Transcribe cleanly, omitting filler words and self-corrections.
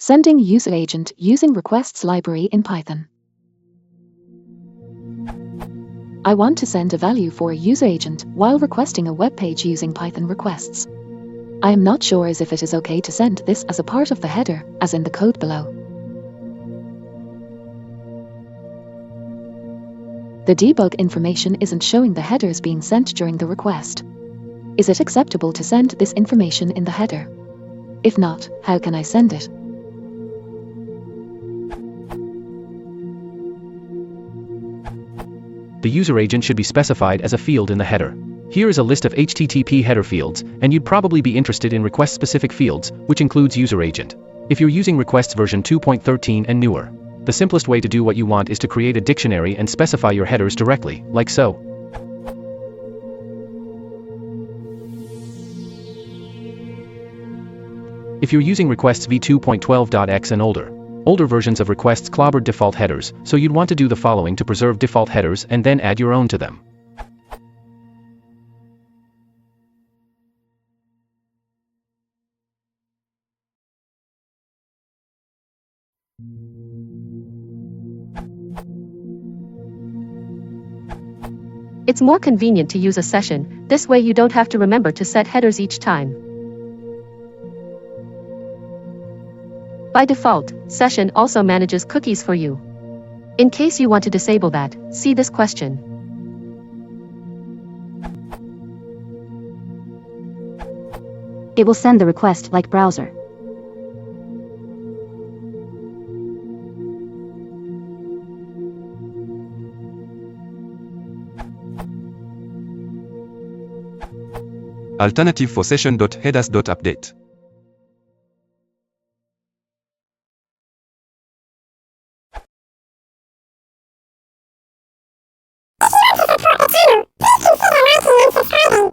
Sending user agent using requests library in Python. I want to send a value for a user agent while requesting a web page using Python requests. I am not sure as if it is okay to send this as a part of the header, as in the code below. The debug information isn't showing the headers being sent during the request. Is it acceptable to send this information in the header? If not, how can I send it? The user agent should be specified as a field in the header. Here is a list of HTTP header fields, and you'd probably be interested in request-specific fields, which includes user agent. If you're using requests version 2.13 and newer, the simplest way to do what you want is to create a dictionary and specify your headers directly, like so. If you're using requests v2.12.x and older versions of requests clobbered default headers, so you'd want to do the following to preserve default headers and then add your own to them. It's more convenient to use a session, this way you don't have to remember to set headers each time. By default, Session also manages cookies for you. In case you want to disable that, see this question. It will send the request like browser. Alternative for session.headers.update. If you want to support the channel, please consider liking and subscribing.